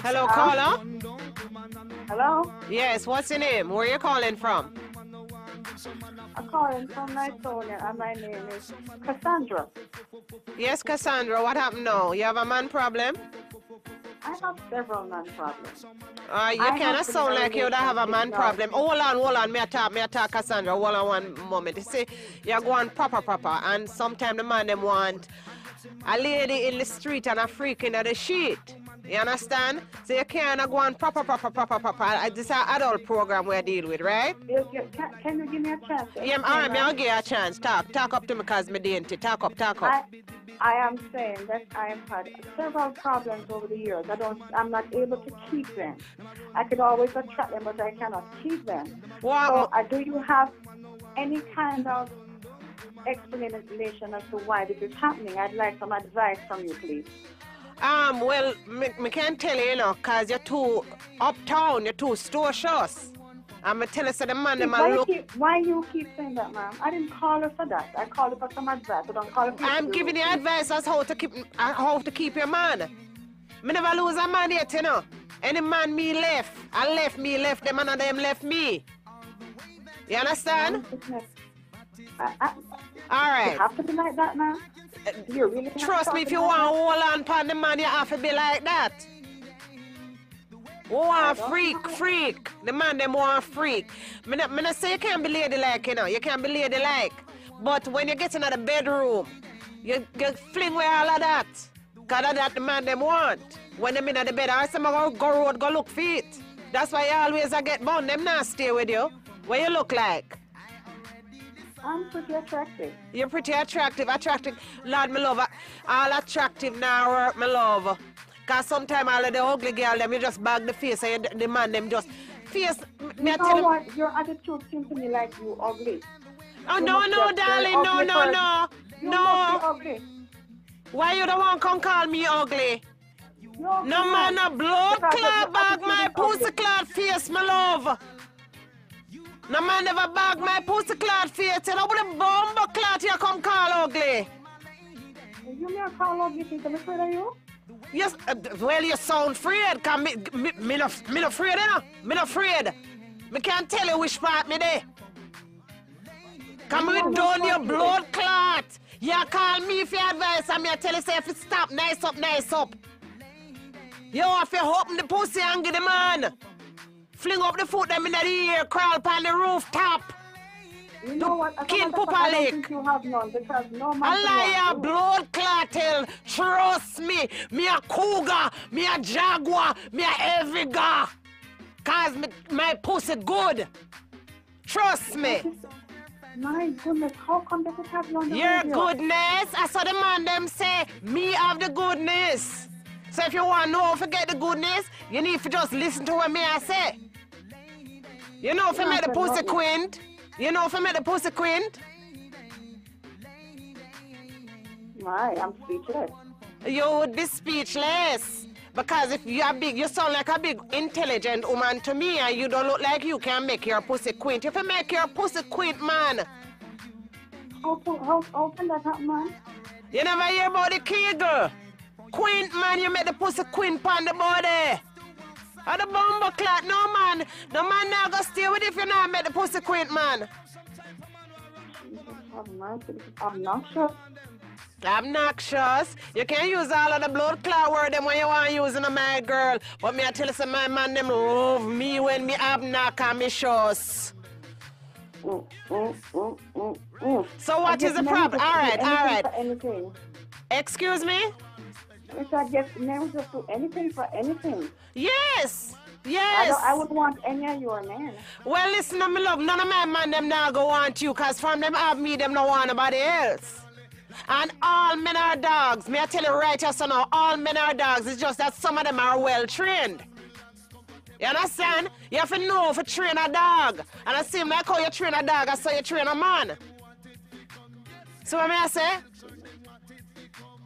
Hello, caller. Hello? Yes, what's your name? Where are you calling from? I'm calling from Nigeria, and my name is Cassandra. Yes, Cassandra, what happened now? You have a man problem? I have several man problems. You kind of sound like you don't have a man problem. Oh, hold on, me a talk, Cassandra. Hold on one moment. You see, you're going proper, and sometimes the man them want a lady in the street and a freak in the sheet. You understand? So you can't go on proper. This is an adult program we deal with, right? Can you give me a chance? Yeah, all right, I'll give you a chance. Talk up to me because me dainty. Talk up. I am saying that I have had several problems over the years. I'm not able to keep them. I could always attract them, but I cannot keep them. Wow. So, do you have any kind of explanation as to why this is happening? I'd like some advice from you, please. Well, me can't tell you, because you're too uptown, you're too stocious. I'm going to tell you, so the man, why you keep saying that, ma'am? I didn't call her for that. I called her for some advice. I don't call her for I'm giving you advice as how to keep your man. Me never lose a man yet, you know. Any man me left, me left them, and them left me. You understand? All right. You have to be like that, ma'am. You really trust me, if you want to hold on upon the man, you have to be like that. Want freak. The man them want freak. Me not say you can't be ladylike, you know. You can't be ladylike. But when you get into the bedroom, you fling away all of that. Because that's the man them want. When them in the bed, I say, go road, go look for it. That's why you always get bound. Them not stay with you. What you look like? I'm pretty attractive. You're pretty attractive. Lord, me love all attractive now work, me love. Because sometimes all of the ugly girl, them, you just bag the face and the man, them just face. You know what? Your attitude seems to me like you ugly. Oh, no, darling. No. You must be ugly. Why you don't want to come call me ugly? No, man, a blood clot bag my pussy clot face, my love. No man never bag my pussy clot face. You know what a bomb clot you come call ugly. You may call ugly, think I'm afraid of you? Yes, well, you sound afraid, because me not afraid, you know? Me not afraid. Me can't tell you which part me there. Come with down your blood clot. You call me for advice, and me tell you, say, if it stop, nice up. You have to open the pussy and get the man. Fling up the foot them in the air, crawl upon the rooftop. You know what? I don't think you have none, because no man. A liar, blood clottel. Trust me. Me a cougar, me a jaguar, me a every guy. Cause my pussy good. Trust me. My goodness, how come they could have none? Your goodness. I saw the man them say, me have the goodness. So if you want to know how to get the goodness, you need to just listen to what me I say. You know if you make the pussy quint. You know if I make the pussy quint? My, I'm speechless. You would be speechless. Because if you are big, you sound like a big intelligent woman to me, and you don't look like you can make your pussy quint. If you make your pussy quint, man. How can that happen, man? You never hear about the kegel. Quint, man, you make the pussy quint on the body. Or the bumbo clot, no man now go stay with if you not make the pussy quint, man. Obnoxious. You can use all of the blood clot word them when you want to use in a my girl. But me I tell you some my man them love me when me obnoxious. So what is the problem? All right. Excuse me? If I just never just do anything for anything. Yes. I would want any of your men. Well, listen to me, love. None of my man them now go want you, because from them have me, them no want nobody else. And all men are dogs. May I tell you right here, so now, all men are dogs. It's just that some of them are well trained. You understand? You have to know if you train a dog. And I seem like how you train a dog, I saw you train a man. So what may I say?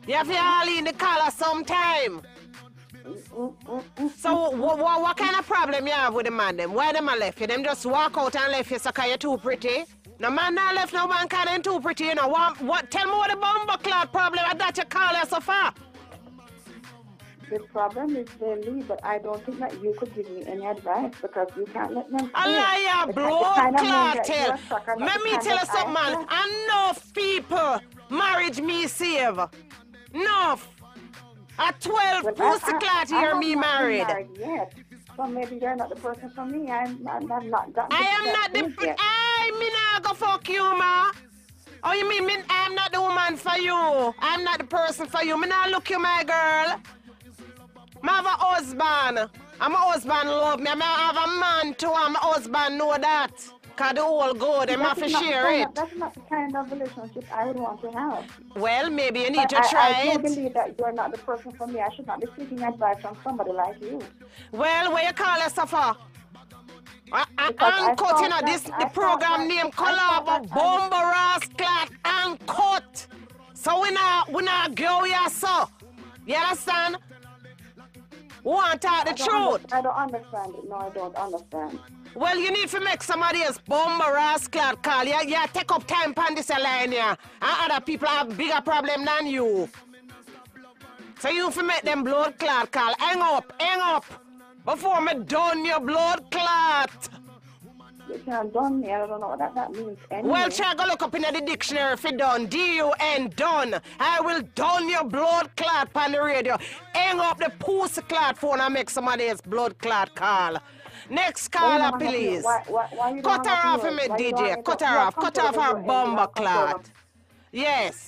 You have to all in the collar sometime. So what kind of problem you have with the man them? Why them a left you? Them just walk out and left you so you're too pretty? No man not left no man because they're too pretty, you know. What, tell me what the bumbo cloud problem is that you call her so far. The problem is they leave, but I don't think that you could give me any advice because you can't let them A stay. liar, The blood kind of men clot that you tell. attract are not Let the me kind tell you that I something, man. attract. Enough people marriage me save. Enough. A 12 But pussy clot I hear have me not been married. married yet. So maybe you're not the person for me. I've not gotten I to am that not the. stage yet. Me not go fuck you, ma. Oh, you mean me? I'm not the woman for you. I'm not the person for you. Me not look you, my girl. I have a husband. And my husband love me. I have a man too, and my husband know that. Because the whole good, them have to share it. That's not the kind of relationship I would want to have. Well, maybe you need But to try I do it. believe that you are not the person for me. I should not be seeking advice from somebody like you. Well, what you call yourself for? Because Uncut, you know, the program name Collabo Bomba Rascal Uncut. So we not go here, so. You understand? We want to talk the truth. I don't understand it. No, I don't understand. Well, you need to make somebody else bomber rascal call. You take up time on this line here. And other people have bigger problem than you. So you have to make them blood clot call. Hang up. Before me done your blood clot. You can't done me. I don't know what that means anyway. Well, try go look up in the dictionary for done. D-U-N, done. I will done your blood clot on the radio. Hang up the pussy clot phone and make somebody else blood clot call. Next caller, please. Why you Cut her off, DJ. Cut her off. Cut off her bomber clot. Yes.